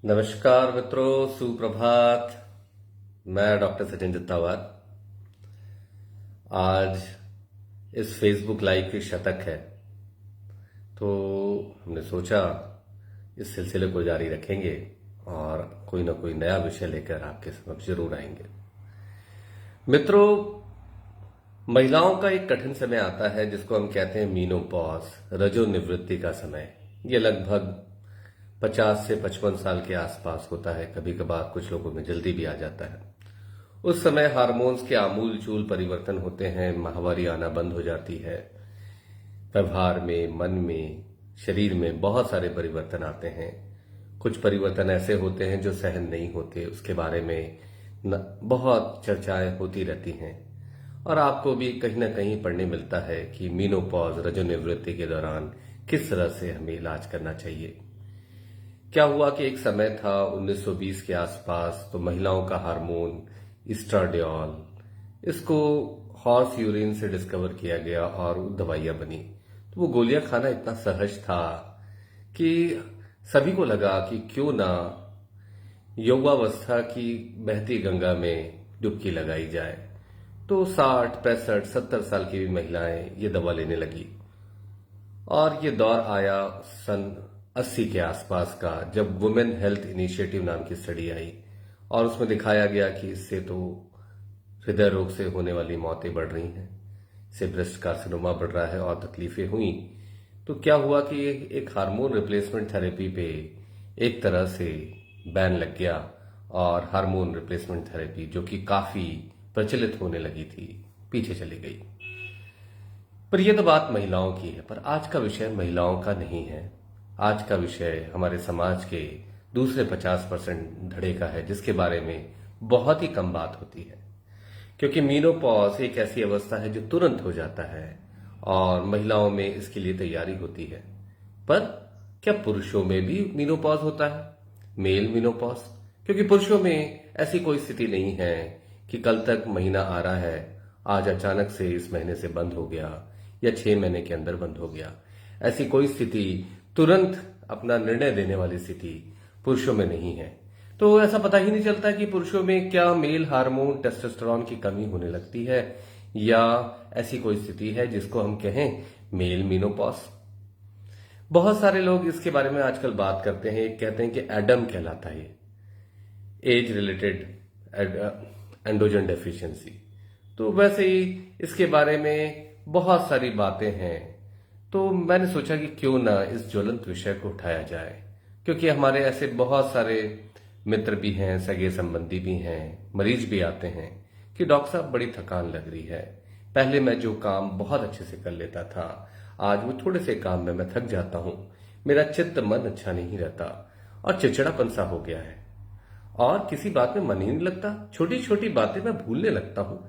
नमस्कार मित्रों, सुप्रभात। मैं डॉक्टर सचिन जत्तावार। आज इस फेसबुक लाइव की शतक है, तो हमने सोचा इस सिलसिले को जारी रखेंगे और कोई ना कोई नया विषय लेकर आपके समक्ष जरूर आएंगे। मित्रों, महिलाओं का एक कठिन समय आता है जिसको हम कहते हैं मीनोपॉज, रजोनिवृत्ति का समय। ये लगभग 50 से 55 साल के आसपास होता है। कभी कभार कुछ लोगों में जल्दी भी आ जाता है। उस समय हार्मोन्स के आमूल चूल परिवर्तन होते हैं, माहवारी आना बंद हो जाती है, व्यवहार में, मन में, शरीर में बहुत सारे परिवर्तन आते हैं। कुछ परिवर्तन ऐसे होते हैं जो सहन नहीं होते, उसके बारे में बहुत चर्चाएं होती रहती हैं और आपको भी कहीं ना कहीं पढ़ने मिलता है कि मीनोपॉज, रजोनिवृत्ति के दौरान किस तरह से हमें इलाज करना चाहिए। क्या हुआ कि एक समय था 1920 के आसपास, तो महिलाओं का हार्मोन इस्ट्राडियोल, इसको हॉर्स यूरिन से डिस्कवर किया गया और दवाइयां बनी। तो वो गोलियां खाना इतना सहज था कि सभी को लगा कि क्यों ना यौवावस्था की बहती गंगा में डुबकी लगाई जाए। तो 60, 65, 70 साल की भी महिलाएं ये दवा लेने लगी और ये दौर आया सन 80 के आसपास का, जब वुमेन हेल्थ इनिशिएटिव नाम की स्टडी आई और उसमें दिखाया गया कि इससे तो हृदय रोग से होने वाली मौतें बढ़ रही हैं, इससे ब्रेस्ट कार्सिनोमा बढ़ रहा है और तकलीफें हुई। तो क्या हुआ कि एक हार्मोन रिप्लेसमेंट थेरेपी पे एक तरह से बैन लग गया और हार्मोन रिप्लेसमेंट थेरेपी, जो कि काफी प्रचलित होने लगी थी, पीछे चली गई। पर यह तो बात महिलाओं की है, पर आज का विषय महिलाओं का नहीं है। आज का विषय हमारे समाज के दूसरे 50% धड़े का है, जिसके बारे में बहुत ही कम बात होती है। क्योंकि मीनोपॉज एक ऐसी अवस्था है जो तुरंत हो जाता है और महिलाओं में इसके लिए तैयारी होती है। पर क्या पुरुषों में भी मीनोपॉज होता है, मेल मीनोपॉज? क्योंकि पुरुषों में ऐसी कोई स्थिति नहीं है कि कल तक महीना आ रहा है, आज अचानक से इस महीने से बंद हो गया या 6 महीने के अंदर बंद हो गया। ऐसी कोई स्थिति, तुरंत अपना निर्णय देने वाली स्थिति पुरुषों में नहीं है। तो ऐसा पता ही नहीं चलता कि पुरुषों में क्या मेल हार्मोन टेस्टोस्टेरोन की कमी होने लगती है या ऐसी कोई स्थिति है जिसको हम कहें मेल मीनोपॉज। बहुत सारे लोग इसके बारे में आजकल बात करते हैं, कहते हैं कि एडम कहलाता है, एज रिलेटेड एंड्रोजन डेफिशिएंसी। तो वैसे ही इसके बारे में बहुत सारी बातें हैं। तो मैंने सोचा कि क्यों ना इस ज्वलंत विषय को उठाया जाए, क्योंकि हमारे ऐसे बहुत सारे मित्र भी हैं, सगे संबंधी भी हैं, मरीज भी आते हैं कि डॉक्टर साहब बड़ी थकान लग रही है, पहले मैं जो काम बहुत अच्छे से कर लेता था, आज वो थोड़े से काम में मैं थक जाता हूँ, मेरा चित्त मन अच्छा नहीं रहता और चिड़चिड़ापन सा हो गया है और किसी बात में मन ही नहीं लगता, छोटी छोटी बातें मैं भूलने लगता हूँ,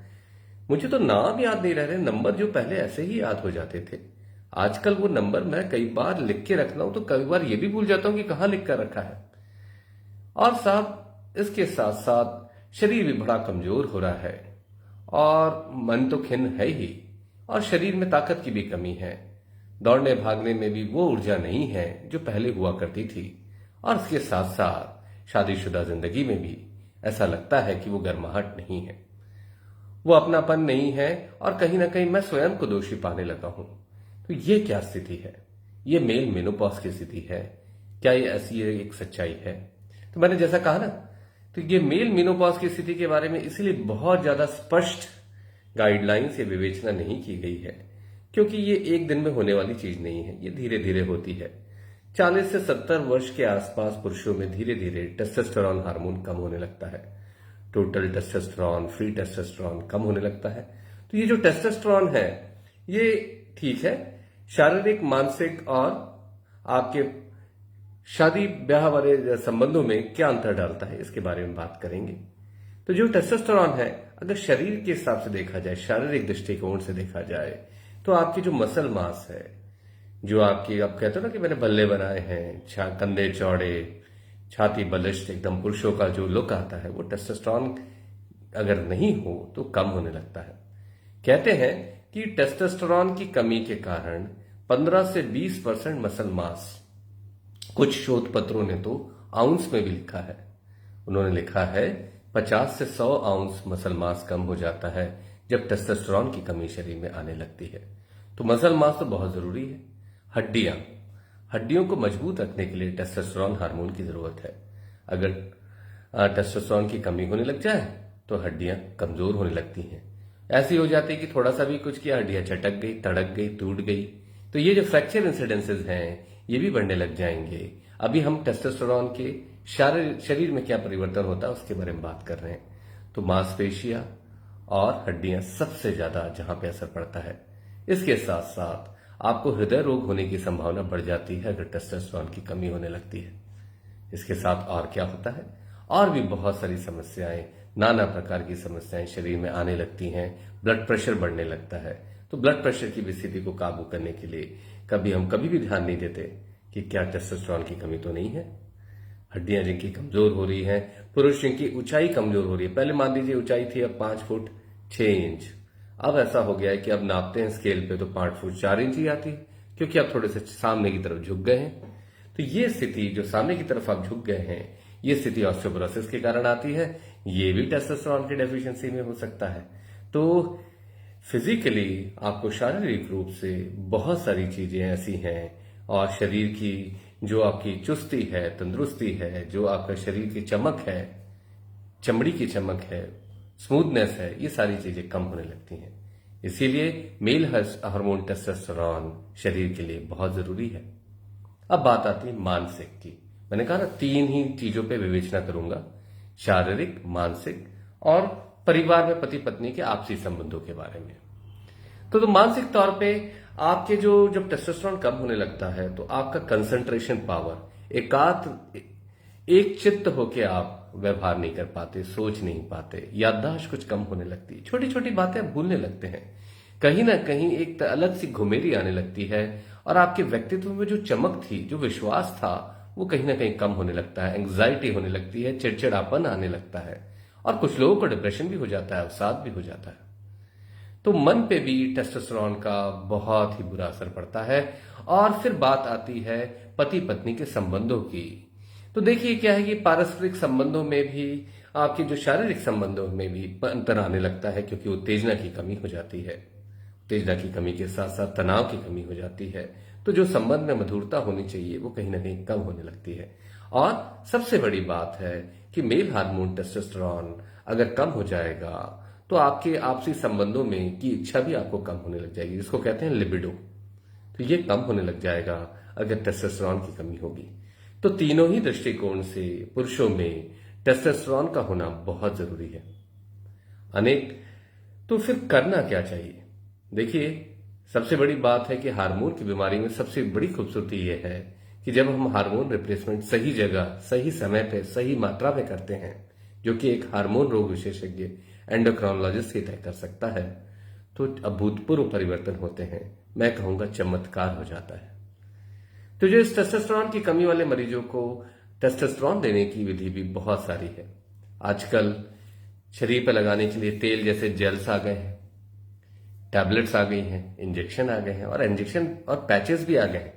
मुझे तो नाम याद नहीं रह रहे, नंबर जो पहले ऐसे ही याद हो जाते थे, आजकल वो नंबर मैं कई बार लिख के रखता हूं तो कई बार ये भी भूल जाता हूं कि कहां लिख कर रखा है। और साहब, इसके साथ साथ शरीर भी बड़ा कमजोर हो रहा है और मन तो खिन्न है ही और शरीर में ताकत की भी कमी है, दौड़ने भागने में भी वो ऊर्जा नहीं है जो पहले हुआ करती थी और इसके साथ साथ शादीशुदा जिंदगी में भी ऐसा लगता है कि वो गर्माहट नहीं है, वो अपनापन नहीं है और कहीं ना कहीं मैं स्वयं को दोषी पाने लगा हूं। तो ये क्या स्थिति है? ये मेल मेनोपॉज की स्थिति है क्या? ये ऐसी एक सच्चाई है? तो मैंने जैसा कहा ना, तो ये मेल मेनोपॉज की स्थिति के बारे में इसलिए बहुत ज्यादा स्पष्ट गाइडलाइन से विवेचना नहीं की गई है, क्योंकि ये एक दिन में होने वाली चीज नहीं है, ये धीरे धीरे होती है। 40 से 70 वर्ष के आसपास पुरुषों में धीरे धीरे टेस्टोस्टेरोन हार्मोन कम होने लगता है, टोटल टेस्टोस्टेरोन, फ्री टेस्टोस्टेरोन कम होने लगता है। तो ये जो टेस्टोस्टेरोन है, ये ठीक है, शारीरिक, मानसिक और आपके शादी ब्याह वाले संबंधों में क्या अंतर डालता है, इसके बारे में बात करेंगे। तो जो टेस्टोस्टेरोन है, अगर शरीर के हिसाब से देखा जाए, शारीरिक दृष्टिकोण से देखा जाए, तो आपकी जो मसल मास है, जो आपकी, आप कहते हो ना कि मैंने बल्ले बनाए हैं, कंधे चौड़े, छाती बलिष्ठ, एकदम पुरुषों का जो लुक आता है, वो टेस्टोस्टेरोन अगर नहीं हो तो कम होने लगता है। कहते हैं कि टेस्टोस्टेरोन की कमी के कारण 15 से 20% मसल मास, कुछ शोध पत्रों ने तो आउंस में भी लिखा है। उन्होंने लिखा है 50 से 100 आउंस मसल मास कम हो जाता है जब टेस्टोस्टेरोन की कमी शरीर में आने लगती है। तो मसल मास तो बहुत जरूरी है। हड्डियों को मजबूत रखने के लिए टेस्टोस्टेरोन हार्मोन की जरूरत है। अगर टेस्टोस्टेरोन की कमी होने लग जाए तो हड्डियां कमजोर होने लगती हैं। ऐसी हो जाती है कि थोड़ा सा भी कुछ किया हड्डियां चटक गई, तड़क गई, टूट गई। तो ये जो फ्रैक्चर इंसिडेंसेस हैं ये भी बढ़ने लग जाएंगे। अभी हम टेस्टोस्टेरोन के शरीर में क्या परिवर्तन होता है उसके बारे में बात कर रहे हैं। तो मांसपेशियां और हड्डियां सबसे ज्यादा जहां पे असर पड़ता है। इसके साथ साथ आपको हृदय रोग होने की संभावना बढ़ जाती है अगर टेस्टोस्टेरोन की कमी होने लगती है। इसके साथ और क्या होता है, और भी बहुत सारी समस्याएं, नाना प्रकार की समस्याएं शरीर में आने लगती हैं। ब्लड प्रेशर बढ़ने लगता है। तो ब्लड प्रेशर की भी स्थिति को काबू करने के लिए हम कभी भी ध्यान नहीं देते कि क्या टेस्टोस्टेरोन की कमी तो नहीं है। हड्डियां जिनकी कमजोर हो रही हैं, पुरुष जिनकी ऊंचाई कमजोर हो रही है, पहले मान लीजिए ऊंचाई थी अब 5 फुट 6 इंच, अब ऐसा हो गया है कि अब नापते हैं स्केल पे तो 5 फुट 4 इंच ही आती है, क्योंकि आप थोड़े से सामने की तरफ झुक गए हैं। तो ये स्थिति जो सामने की तरफ आप झुक गए हैं, ये स्थिति ऑस्टियोपोरोसिस के कारण आती है। ये भी टेस्टोस्टेरोन की डेफिशिएंसी में हो सकता है। तो फिजिकली आपको शारीरिक रूप से बहुत सारी चीजें ऐसी हैं, और शरीर की जो आपकी चुस्ती है, तंदुरुस्ती है, जो आपका शरीर की चमक है, चमड़ी की चमक है, स्मूथनेस है, ये सारी चीजें कम होने लगती हैं। इसीलिए मेल हार्मोन टेस्टोस्टेरोन शरीर के लिए बहुत जरूरी है। अब बात आती है मानसिक की। मैंने कहा ना 3 ही चीजों पे विवेचना करूंगा, शारीरिक, मानसिक और परिवार में पति पत्नी के आपसी संबंधों के बारे में। तो मानसिक तौर पे आपके जब टेस्टोस्टेरोन कम होने लगता है तो आपका कंसंट्रेशन पावर, एक चित्त होके आप व्यवहार नहीं कर पाते, सोच नहीं पाते, याददाश्त कुछ कम होने लगती, छोटी छोटी बातें आप भूलने लगते हैं, कहीं ना कहीं एक अलग सी घुमेरी आने लगती है, और आपके व्यक्तित्व में जो चमक थी, जो विश्वास था, वो कहीं ना कहीं कम होने लगता है, एंग्जाइटी होने लगती है, चिड़चिड़ापन आने लगता है, और कुछ लोगों को डिप्रेशन भी हो जाता है, अवसाद भी हो जाता है। तो मन पे भी टेस्टोस्टेरोन का बहुत ही बुरा असर पड़ता है। और फिर बात आती है पति पत्नी के संबंधों की। तो देखिए क्या है कि पारस्परिक संबंधों में भी, आपके जो शारीरिक संबंधों में भी अंतर आने लगता है, क्योंकि उत्तेजना की कमी हो जाती है। उत्तेजना की कमी के साथ साथ तनाव की कमी हो जाती है। तो जो संबंध में मधुरता होनी चाहिए वो कहीं ना कहीं कम होने लगती है। और सबसे बड़ी बात है कि मेल हार्मोन टेस्टोस्टेरोन अगर कम हो जाएगा तो आपके आपसी संबंधों में की इच्छा भी आपको कम होने लग जाएगी, जिसको कहते हैं लिबिडो। तो ये कम होने लग जाएगा अगर टेस्टोस्टेरोन की कमी होगी। तो तीनों ही दृष्टिकोण से पुरुषों में टेस्टोस्टेरोन का होना बहुत जरूरी है। तो फिर करना क्या चाहिए? देखिए, सबसे बड़ी बात है कि हार्मोन की बीमारी में सबसे बड़ी खूबसूरती यह है कि जब हम हार्मोन रिप्लेसमेंट सही जगह, सही समय पे, सही मात्रा में करते हैं, जो कि एक हार्मोन रोग विशेषज्ञ एंडोक्राइनोलॉजिस्ट ही तय कर सकता है, तो अभूतपूर्व परिवर्तन होते हैं। मैं कहूंगा चमत्कार हो जाता है। तो जो इस टेस्टोस्टेरोन की कमी वाले मरीजों को टेस्टोस्टेरोन देने की विधि भी बहुत सारी है। आजकल शरीर पर लगाने के लिए तेल जैसे जेल्स आ गए हैं, टैबलेट्स आ गई हैं, इंजेक्शन आ गए हैं, और इंजेक्शन और पैचेस भी आ गए हैं।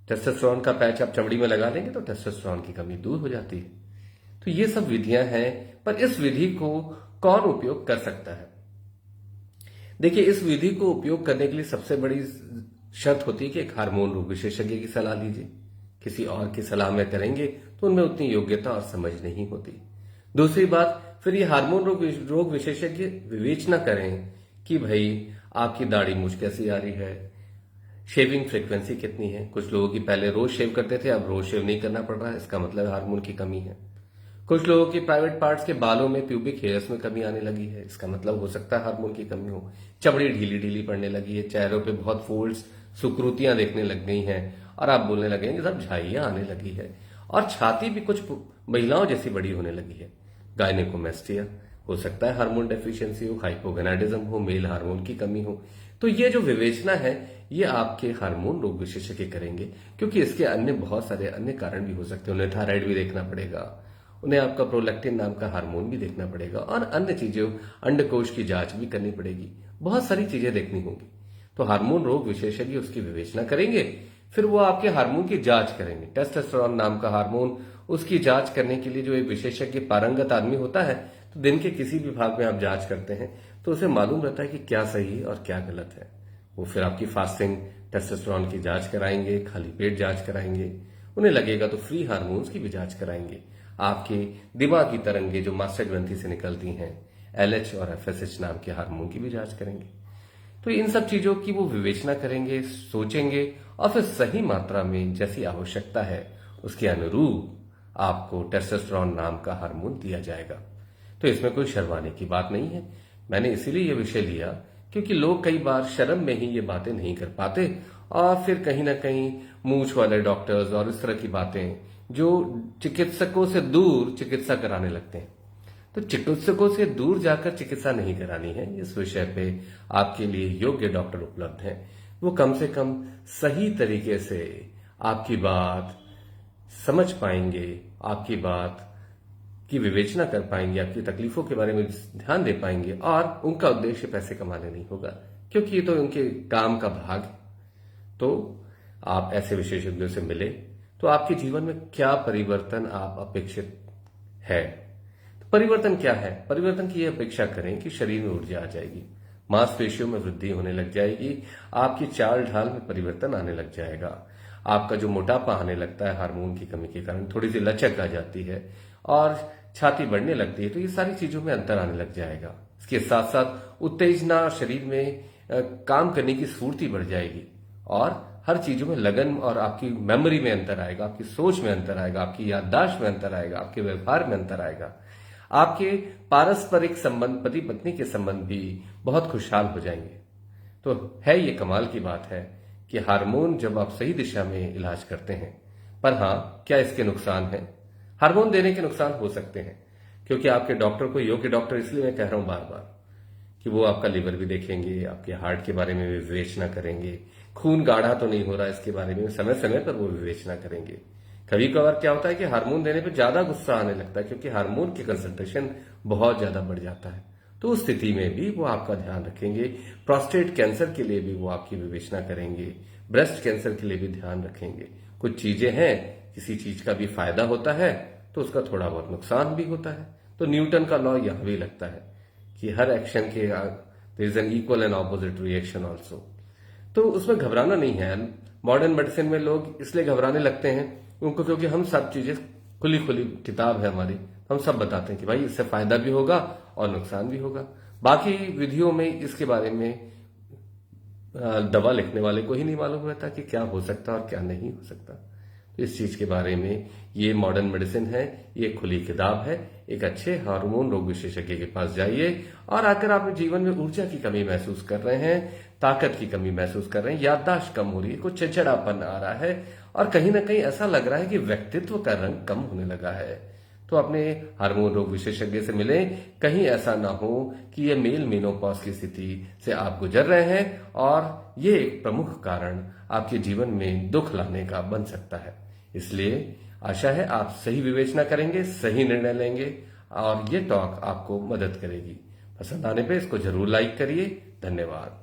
टेस्टोस्टेरोन का पैच आप चमड़ी में लगा देंगे तो टेस्टोस्टेरोन की कमी दूर हो जाती है। तो ये सब विधियां हैं, पर इस विधि को कौन उपयोग कर सकता है? देखिए, इस विधि को उपयोग करने के लिए सबसे बड़ी शर्त होती है कि एक हार्मोन रोग विशेषज्ञ की सलाह लीजिए। किसी और की सलाह में करेंगे तो उनमें उतनी योग्यता और समझ नहीं होती। दूसरी बात, फिर ये हार्मोन रोग विशेषज्ञ विवेचना करें कि भाई आपकी दाढ़ी मूंछ कैसी आ रही है, शेविंग फ्रीक्वेंसी कितनी है। कुछ लोगों की पहले रोज शेव करते थे, अब रोज शेव नहीं करना पड़ रहा है, इसका मतलब हार्मोन की कमी है। कुछ लोगों की प्राइवेट पार्ट्स के बालों में, प्यूबिक हेयर्स में कमी आने लगी है, इसका मतलब हो सकता है हार्मोन की कमी हो। चमड़ी ढीली ढीली पड़ने लगी है, चेहरों पे बहुत फोल्ड्स, सुकृतियां देखने लग गई हैं, और आप बोलने लगे कि सब झाइयां आने लगी है, और छाती भी कुछ महिलाओं जैसी बड़ी होने लगी है। गायनेकोमेस्टिया हो सकता है, हार्मोन डेफिशिएंसी हो, हाइपोगोनाडिज्म हो, मेल हार्मोन की कमी हो। तो ये जो विवेचना है ये आपके हार्मोन रोग विशेषज्ञ करेंगे, क्योंकि इसके अन्य बहुत सारे अन्य कारण भी हो सकते हैं। उन्हें थायराइड भी देखना पड़ेगा, उन्हें आपका प्रोलैक्टिन नाम का हार्मोन भी देखना पड़ेगा, और अन्य चीजें, अंडकोश की जांच भी करनी पड़ेगी, बहुत सारी चीजें देखनी होंगी। तो हार्मोन रोग विशेषज्ञ उसकी विवेचना करेंगे, फिर वो आपके हार्मोन की जांच करेंगे। टेस्टोस्टेरोन नाम का हार्मोन उसकी जांच करने के लिए जो एक विशेषज्ञ पारंगत आदमी होता है, तो दिन के किसी भी भाग में आप जांच करते हैं तो उसे मालूम रहता है कि क्या सही है और क्या गलत है। वो फिर आपकी फास्टिंग टेस्टोस्टेरोन की जांच कराएंगे, खाली पेट जांच कराएंगे, उन्हें लगेगा तो फ्री हार्मोन्स की भी जांच कराएंगे। आपके दिमाग की तरंगे जो मास्टर ग्रंथि से निकलती हैं, LH और FSH नाम के हार्मोन की भी जांच करेंगे। तो इन सब चीजों की वो विवेचना करेंगे, सोचेंगे और फिर सही मात्रा में जैसी आवश्यकता है उसके अनुरूप आपको टेस्टोस्टेरोन नाम का हार्मोन दिया जाएगा। तो इसमें कोई शर्माने की बात नहीं है। मैंने इसीलिए ये विषय लिया क्योंकि लोग कई बार शर्म में ही ये बातें नहीं कर पाते और फिर कहीं ना कहीं मूंछ वाले डॉक्टर्स और इस तरह की बातें जो चिकित्सकों से दूर चिकित्सा कराने लगते हैं। तो चिकित्सकों से दूर जाकर चिकित्सा नहीं करानी है। इस विषय पे आपके लिए योग्य डॉक्टर उपलब्ध हैं। वो कम से कम सही तरीके से आपकी बात समझ पाएंगे, आपकी बात की विवेचना कर पाएंगे, आपकी तकलीफों के बारे में ध्यान दे पाएंगे और उनका उद्देश्य पैसे कमाने नहीं होगा क्योंकि ये तो उनके काम का भाग है। तो आप ऐसे विशेषज्ञों से मिले तो आपके जीवन में क्या परिवर्तन आप अपेक्षित है। तो परिवर्तन क्या है? परिवर्तन की यह अपेक्षा करें कि शरीर में ऊर्जा आ जाएगी, मांसपेशियों में वृद्धि होने लग जाएगी, आपकी चाल ढाल में परिवर्तन आने लग जाएगा, आपका जो मोटापा आने लगता है हार्मोन की कमी के कारण थोड़ी सी लचक आ जाती है और छाती बढ़ने लगती है। तो ये सारी चीजों में अंतर आने लग जाएगा। इसके साथ साथ उत्तेजना शरीर में काम करने की स्फूर्ति बढ़ जाएगी और हर चीजों में लगन और आपकी मेमोरी में अंतर आएगा, आपकी सोच में अंतर आएगा, आपकी याददाश्त में अंतर आएगा, आपके व्यवहार में अंतर आएगा, आपके पारस्परिक संबंध, पति पत्नी के संबंध भी बहुत खुशहाल हो जाएंगे। तो है ये कमाल की बात है कि हार्मोन जब आप सही दिशा में इलाज करते हैं। पर हाँ, क्या इसके नुकसान हैं? हार्मोन देने के नुकसान हो सकते हैं क्योंकि आपके डॉक्टर को, योग्य डॉक्टर इसलिए मैं कह रहा हूं बार बार कि वो आपका लिवर भी देखेंगे, आपके हार्ट के बारे में भी विवेचना करेंगे, खून गाढ़ा तो नहीं हो रहा इसके बारे में समय समय पर वो विवेचना करेंगे। कभी कभार क्या होता है कि हार्मोन देने पर ज्यादा गुस्सा आने लगता है क्योंकि हार्मोन की कंसंट्रेशन बहुत ज्यादा बढ़ जाता है। तो उस स्थिति में भी वो आपका ध्यान रखेंगे। प्रोस्टेट कैंसर के लिए भी वो आपकी विवेचना करेंगे, ब्रेस्ट कैंसर के लिए भी ध्यान रखेंगे। कुछ चीजें हैं, किसी चीज का भी फायदा होता है तो उसका थोड़ा बहुत नुकसान भी होता है। तो न्यूटन का लॉ यहां भी लगता है कि हर एक्शन के there is an equal and opposite reaction also. तो उसमें घबराना नहीं है। मॉडर्न मेडिसिन में लोग इसलिए घबराने लगते हैं उनको क्योंकि हम सब चीजें खुली खुली किताब है हमारी, हम सब बताते हैं कि भाई इससे फायदा भी होगा और नुकसान भी होगा। बाकी विधियों में इसके बारे में दवा लिखने वाले को ही नहीं मालूम रहता कि क्या हो सकता और क्या नहीं हो सकता। तो इस चीज के बारे में ये मॉडर्न मेडिसिन है, ये खुली किताब है। एक अच्छे हार्मोन रोग विशेषज्ञ के पास जाइए और अगर आप जीवन में ऊर्जा की कमी महसूस कर रहे हैं, ताकत की कमी महसूस कर रहे हैं, याददाश्त कम हो रही है, कुछ चिड़चिड़ापन आ रहा है और कहीं ना कहीं ऐसा लग रहा है कि व्यक्तित्व का रंग कम होने लगा है, तो अपने हार्मोन रोग विशेषज्ञ से मिलें। कहीं ऐसा ना हो कि ये मेल मेनोपॉज की स्थिति से आप गुजर रहे हैं और ये एक प्रमुख कारण आपके जीवन में दुख लाने का बन सकता है। इसलिए आशा है आप सही विवेचना करेंगे, सही निर्णय लेंगे और ये टॉक आपको मदद करेगी। पसंद आने पे इसको जरूर लाइक करिए। धन्यवाद।